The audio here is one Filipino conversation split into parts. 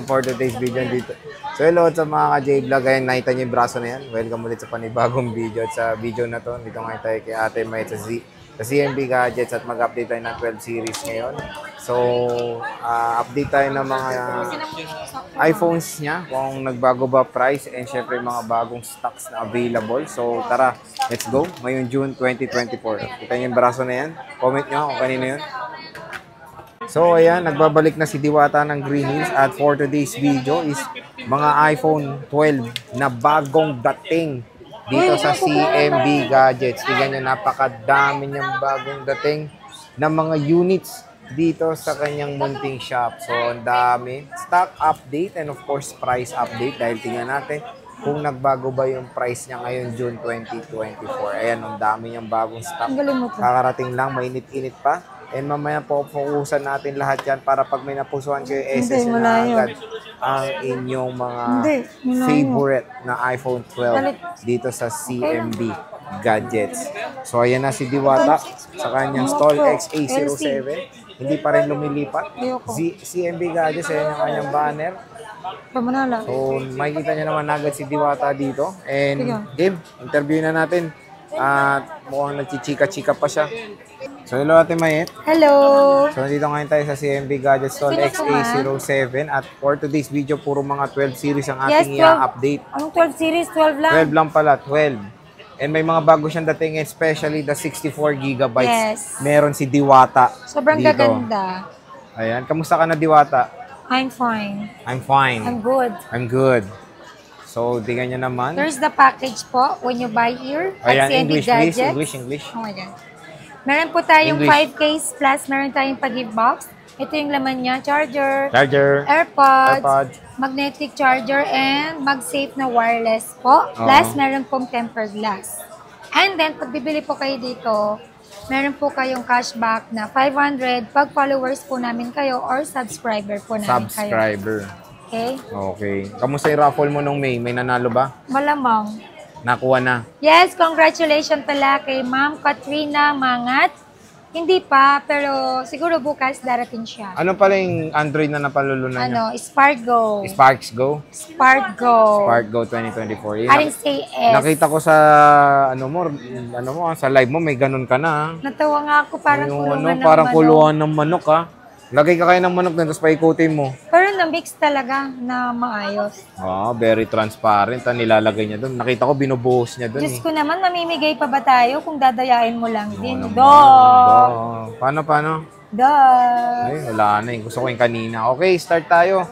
for today's video dito. So hello sa mga ka-J-Vlog. Ayan, nakita niyo yung braso na yan. Welcome ulit sa panibagong video. At sa video na to, dito ngayon tayo kay Ate May sa CMB Gadgets at mag-update tayo ng 12 series ngayon. So, update tayo ng mga iPhones niya, kung nagbago ba price and syempre mga bagong stocks na available. So, tara, let's go. Ngayon June 2024. Kita niyo yung braso na yan. Comment nyo kung kanino yun. So ayan, nagbabalik na si Diwata ng Green Hills at for today's video is mga iPhone 12 na bagong dating dito sa CMB Gadgets. Tignan nyo, napakadami niyang bagong dating na mga units dito sa kanyang munting shop. So ang dami. Stock update and of course price update dahil tingnan natin kung nagbago ba yung price niya ngayon June 2024. Ayan, ang dami niyang bagong stock. Kakarating lang, mainit-init pa. And mamaya po, fokusan natin lahat yan para pag may napusuhan kayo, SS na agad ang inyong mga favorite na iPhone 12 dito sa CMB Gadgets. So, ayan na si Diwata sa kanyang stall XA07. Hindi pa rin lumilipat. CMB Gadgets, ayan yung kanyang banner. So, makikita niyo naman agad si Diwata dito. And, game, interview na natin. At mukhang nagchichika-chika pa siya. So, hello Ate Mayet. Hello! So, nandito ngayon tayo sa CMB Gadgets Stall XA07. At for today's video, puro mga 12 series ang ating i-update. Anong 12 series? 12 lang? 12 lang pala, 12. And may mga bago siyang dating, especially the 64GB. Yes. Meron si Diwata sobrang dito. Gaganda. Ayan, kamusta ka na Diwata? I'm fine. I'm fine. I'm good. I'm good. So, tingnan nyo naman. There's the package po when you buy here at CMB English, Gadgets. please. English. Oh my God. Meron po tayong 5 case plus meron tayong pag-give box. Ito yung laman niya, charger, AirPods, magnetic charger, and mag-safe na wireless po. Plus, meron pong tempered glass. And then, pag bibili po kayo dito, meron po kayong cashback na 500 pag followers po namin kayo or subscriber po namin kayo. Okay? Okay. Kamusta yung raffle mo nung May? May nanalo ba? Malamang. Nakuha na? Yes, congratulations pala kay Ma'am Katrina Mangat. Hindi pa, pero siguro bukas darating siya. Ano pala yung Android na napalulunan niya? Sparkgo. Sparkgo? Sparkgo 2024. Aring say S. Nakita ko sa sa live mo, may ganun ka na. Natawa nga ako, parang kulungan ng parang manok. kuluan ng manok ha. Lagay ka kayo ng manok na, tapos paikutin mo. Pero na-mix talaga na maayos. Very transparent. Nilalagay niya doon. Nakita ko, binubuhos niya doon. Diyos ko naman, mamimigay pa ba tayo kung dadayain mo lang din? Paano? Ay, wala na. Gusto ko yung kanina. Okay, start tayo.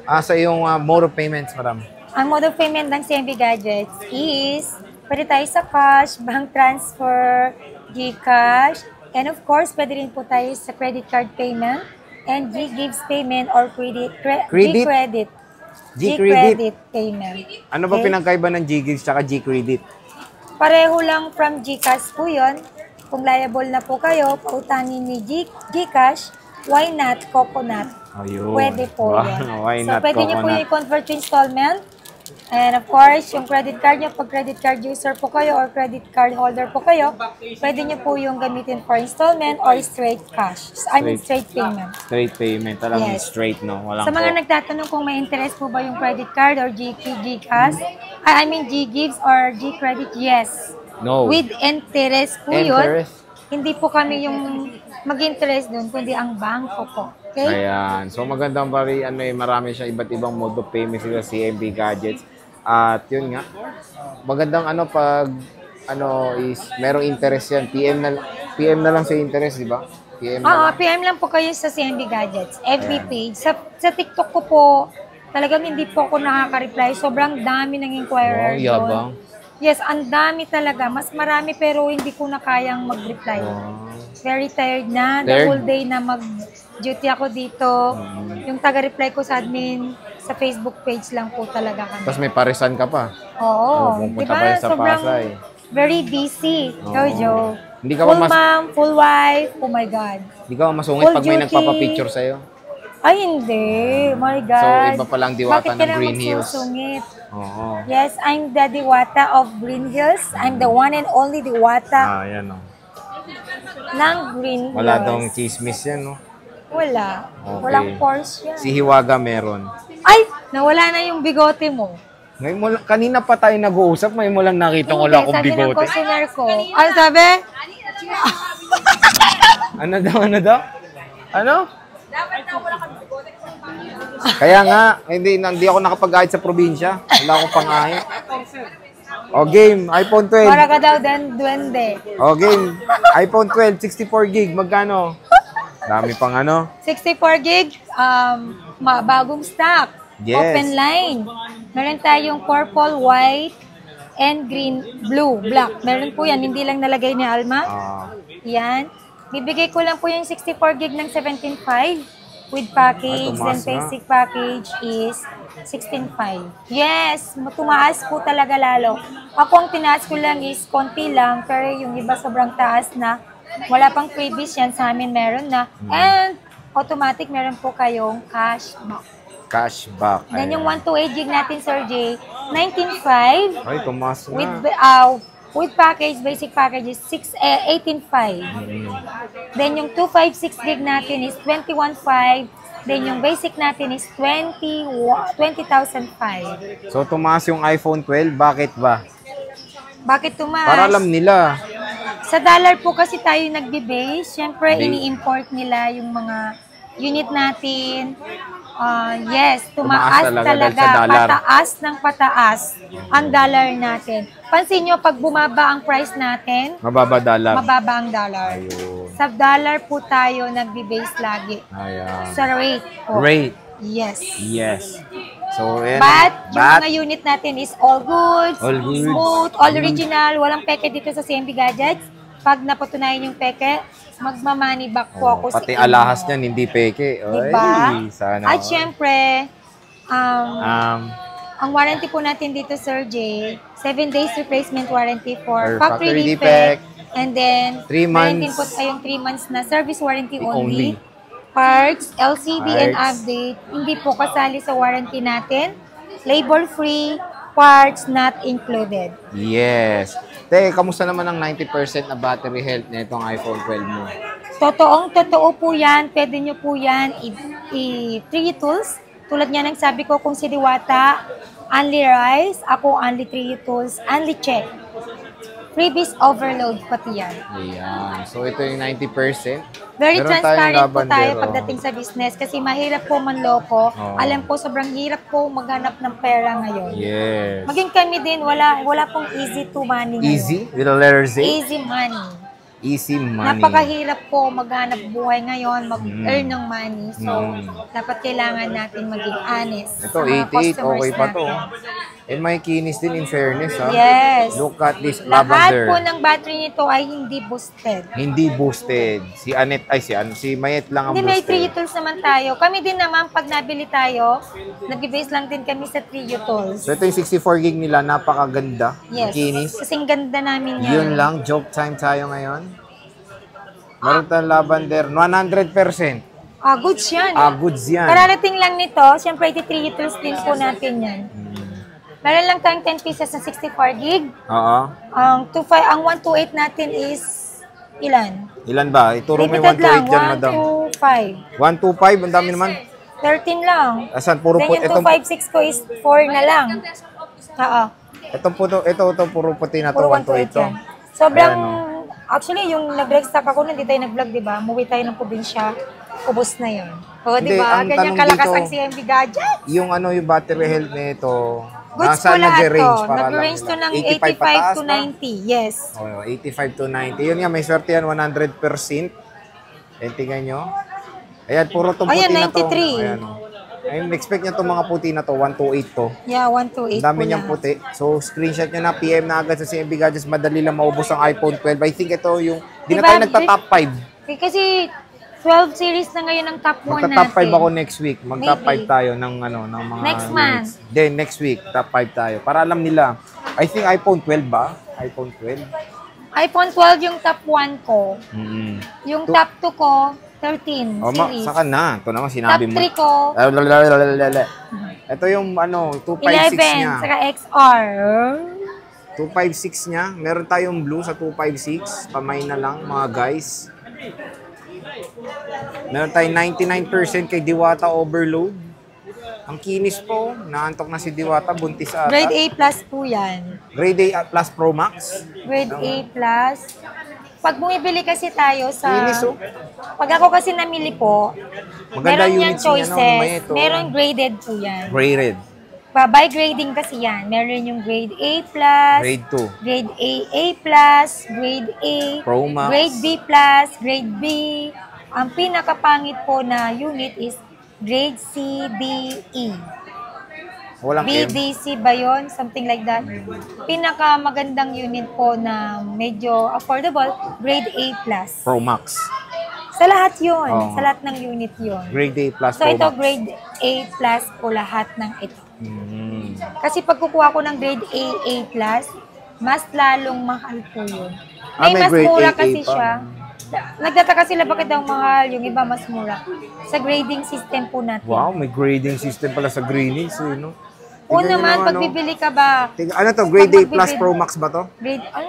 Sa iyong mode of payments, madam. Ang mode of payment ng CMB Gadgets is, pwede tayo sa cash, bank transfer, GCash, and of course, pwede rin po tayo sa credit card payment, and G-Gives payment or G-Credit payment. Ano ba pinagkaiba ng G-Gives at G-Credit? Pareho lang from GCash po yun. Kung liable na po kayo, pautangin ni GCash, why not Coconut? Ayun. Pwede po yan. Why so, not pwede nyo po Coconut? yung convert to installment. And of course, yung credit card nyo, pag credit card user po kayo or credit card holder po kayo, pwede nyo po yung gamitin for installment or straight cash. Straight payment. Straight payment. Talagang straight, no? Walang sa mga nagtatanong kung may interest po ba yung credit card or GCash, G-Gives or G-Credit, yes. No. With interest po yun. Hindi po kami yung mag-interest dun, kundi ang bangko po. Okay? Ayan. So magandang marami siya iba't ibang mode of payment sa CMB Gadgets. At yun nga, magandang pag is merong interest yan. PM na lang sa interest, di ba? PM lang po kayo sa CMB Gadgets. FB page. Sa TikTok ko po, talagang hindi po ako nakaka-reply. Sobrang dami ng inquirer doon. Yes, ang dami talaga. Mas marami pero hindi ko na kayang mag-reply. Very tired na. The whole day na mag-duty ako dito. Yung taga-reply ko sa admin, sa Facebook page lang po talaga kami. Tapos may parisan ka pa. Oo. Pupunta pa sa Pasay. Very busy. Jojo. Hindi ka full mom, full wife. Oh my God. Hindi ka masungit pag may nagpapapicture sa'yo? Ay, hindi. My God. So, iba palang Diwata ng Green Hills. Bakit ka Yes, I'm the Diwata of Green Hills. I'm the one and only Diwata. Yan o. Ng Green Hills. Wala daw chismis yan, no? Wala. Okay. Walang pores yan. Si Hiwaga meron. Ay, nawala na yung bigote mo. Ngayon mo, kanina pa tayo nag-uusap, may mo lang nakita ko lang akong sabi ng bigote. customer ko. Ano sabi? Ano daw? Ano? Dapat na wala kang bigote. Kaya nga, hindi ako nakapag-ahit sa probinsya. Wala akong pang-ahit. O game, iPhone 12. Para ka daw duwende. O game, iPhone 12, 64 gig, magkano? Dami pang ano. 64 gig, bagong stock. Yes. Open line. Meron tayong purple, white, and green, blue, black. Meron po yan, hindi lang nalagay ni Alma. Yan. Bibigay ko lang po yung 64 gig ng 17.5 with package, then basic package is 16.5. Yes, tumaas po talaga lalo. Ako ang tinaas ko lang is konti lang, pero yung iba sobrang taas na. Wala pang freebies yan, sa amin meron na. And automatic meron po kayong cashback. Cashback. Then yung 128 gig natin, Sir J, 19.5. Ay, tumaas na. With package, basic package is 18.5. Then yung 256 gig natin is 21.5. Then yung basic natin is 20,005. So tumaas yung iPhone 12, bakit ba? Bakit tumaas? Para alam nila. Sa dollar po kasi tayo nagbe-base. Siyempre, ini-import nila yung mga unit natin. Yes, tumaas talaga. Pataas ng pataas ang dollar natin. Pansin nyo, pag bumaba ang price natin, mababa ang dollar. Ayun. Sa dollar po tayo nagbe-base lagi. Ayan. Sa rate po. Rate. Yes. So, But yung mga unit natin is all goods, all goods, smooth, all original, walang peke dito sa CMB Gadgets. Pag napatunayan yung peke, magma-money back po ako pati alahas niyan, hindi peke. Diba? Sana. At syempre, ang warranty po natin dito, Sir J, 7 days replacement warranty for factory defect. And then, 3 months. meron din po tayong 3 months na service warranty only. Parts, LCD and update, hindi po kasali sa warranty natin. Label-free, parts not included. Yes. Kamusta naman ang 90% na battery health na itong iPhone 12 mo? Totoo po yan. Pwede nyo po yan i-3 tools. Tulad nga ng sabi ko, kung si Diwata, only rice, ako only 3 tools, only check. Freebies overload pati yan. Ayan. So ito yung 90%. Very transparent po tayo pagdating sa business kasi mahirap po manloko. Alam po, sobrang hirap po maghanap ng pera ngayon. Yes. Maging kami din, wala pong easy to money ngayon. Easy? With a letter Z? Easy money. Easy money. Napakahirap po maghanap buhay ngayon, mag-earn ng money. So, dapat kailangan natin maging honest. Ito, 88, okay pa to. And may kinis din in fairness, ha? Yes. Look at this Lahat lavender. po ng battery nito ay hindi boosted. Hindi boosted. Si Anet, si Mayet lang ang Hindi, boosted. may 3 tools naman tayo. Kami din naman, pag nabili tayo, nag-base lang din kami sa 3 tools. So ito yung 64 gig nila, napakaganda. Yes. Kinis. Kasing ganda namin yan. Yun lang, joke time tayo ngayon. Meron tayong lavender, 100%. Goods yan. Goods yan. Kararating lang nito, syempre 83 tools din po natin yan. Meron lang tayong 10 pieces na 64 gig. Oo. Ang 128 natin is ilan? Ilan ba? Ituro mo yung Limited lang, 128 dyan, madam. 125. 125, ang dami naman. 13 lang. Asan? Puro Then yung 256 ko is 4 na lang. Oo. Ito, puro puti na to, Puro 128 to. 128 yan. Sobrang, Ayan, actually, yung nag-restock ako, hindi tayo nag-vlog, di ba? Umuwi tayo ng probinsya, ubos na yun. O, di Hindi, ba? ang Ganyan tanong kalakas dito, ang CMB Gadget. Yung battery health nito, Goods po nasaan lahat nag-range? to. Nag-range to ng 85 to 90. Yes. 85 to 90. Yun nga, may swerte yan, 100%. Ayan, tingnan nyo. Ayan, puro itong puti Ayan, na to. 93. Ayan, Ayun, expect nyo itong mga puti na to, 128 to. Yeah, 128 Ang dami po niyang lahat. puti. So, screenshot nyo na, PM na agad sa CMB Gadgets. Madali lang maubos ang iPhone 12. I think ito yung, di na Diba, tayo nagta-top 5. Kasi 12 series na ngayon ang top 1 natin. Magta-top 5 ako next week. Mag-top Maybe. 5 tayo ng mga Next month. units. Then, next week, top 5 tayo. Para alam nila. I think iPhone 12 ba? iPhone 12? iPhone 12 yung top 1 ko. Yung top 2 ko, 13 series. Saka na. Ito naman sinabi Top mo. 3 ko, Ito yung 256 niya. 11, saka XR. 256 niya. Meron tayong blue sa 256. Pamay na lang, mga guys. Meron tayong 99% kay Diwata Overload. Ang kinis po. Naantok na si Diwata. Buntis ata. Grade A plus po yan. Grade A plus Pro Max. Grade A plus. Pag bumibili kasi tayo sa... Kinis, oh. Pag ako kasi namili po, Maganda meron yan units niya, no? May choices. ito. Meron graded po yan. Graded. By grading kasi yan. Meron yung grade A plus, Grade 2. grade A, A plus, grade A, Pro Max. grade B plus, grade B. Ang pinakapangit po na unit is grade C, D, E. Walang B, M. D, C ba yun? Something like that. Pinakamagandang unit po na medyo affordable, grade A plus. Pro Max. Sa lahat yun. Oo. Sa lahat ng unit yun. Grade A plus So Pro ito, Max. grade A plus po lahat ng ito. Mm. Kasi pag kukuha ko ng grade A, A plus, mas lalong mahal po yun. Ah, may Mas grade mura A, A kasi pa. siya. Nagtataka sila bakit daw mahal, yung iba mas mura. Sa grading system po natin. Wow, may grading system pala sa Greenwich. Eh, no? O Tingnan naman, nyo, pag bibili ka ba, Ano to? Grade A Pag plus magbibili- Pro Max ba to?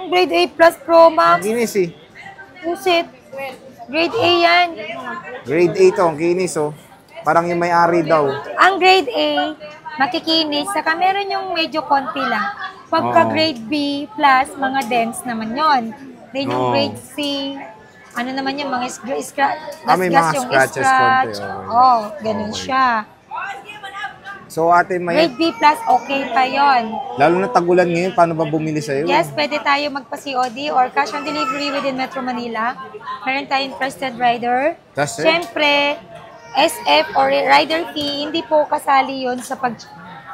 grade A plus Pro Ang Max, kinis eh. pusit. Grade A yan. Grade A to, ang kinis oh. Parang yung may-ari daw. Ang grade A, makikinis. Saka meron yung medyo konti lang. Pagka Oo. grade B plus, mga dense naman yon. Then yung Oo. grade C, ano naman yung mga May mga scratches konti, okay. Oh, ganun Okay. siya. So ate, may Grade B plus, okay pa yon. lalo na tagulan ngayon, paano ba bumili sa'yo? Yes, pwede tayo magpa-COD or cash on delivery within Metro Manila. Meron tayong trusted rider. That's it? Siyempre, SF or rider fee, hindi po kasali yon sa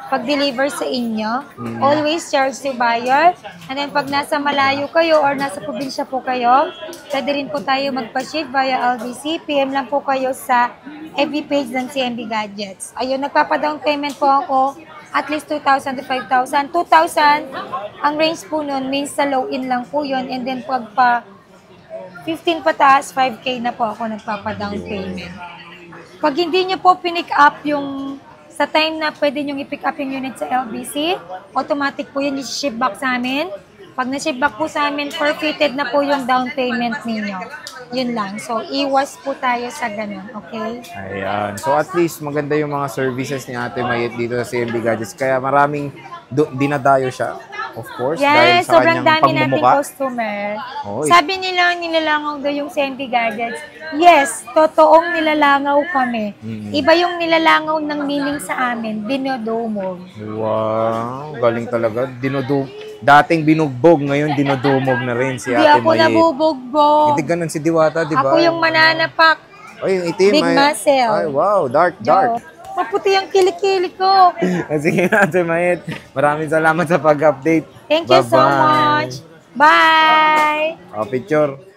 pag-deliver sa inyo. Always charge to buyer. And then pag nasa malayo kayo or nasa probinsya po kayo, pwede rin po tayo magpa-ship via LBC. PM lang po kayo sa FB page ng CMB Gadgets. Ayun, nagpapa-down payment po ako at least 2,000 to 5,000. 2,000, ang range po nun means sa low-in lang po yun. And then pag pa 15 pataas, 5K na po ako nagpapa-down payment. Pag hindi nyo po pinick up yung sa time na pwede nyo i-pick up yung unit sa LBC, automatic po yun i-ship back sa amin. Pag na-ship back po sa amin, forfeited na po yung down payment ninyo. Yun lang. So, iwas po tayo sa ganun, okay? Ayan. So at least maganda yung mga services ni Ate Mayet dito sa CMB Gadgets. Kaya maraming dinadayo siya. Of course, dahil Yes, sa sobrang kanyang dami nating pagmumukha. customer. Oy. Sabi nila, nilalangaw daw yung CMB Gadgets. Yes, totoong nilalangaw kami. Iba yung nilalangaw ng meaning sa amin, dinodumog. Wow, galing talaga. Dating binugbog, ngayon dinudumog na rin si Hindi Ate ako Mayet. nabubugbog. Hindi ganun si Diwata, di ba? Ako yung mananapak. Ay, yung itim. Big muscle. Ay, wow, dark. Joe, maputi ang kilikili ko. Sige Ate Mayet. Maraming salamat sa pag-update. Thank you so Bye-bye. much. Bye! Oh, picture.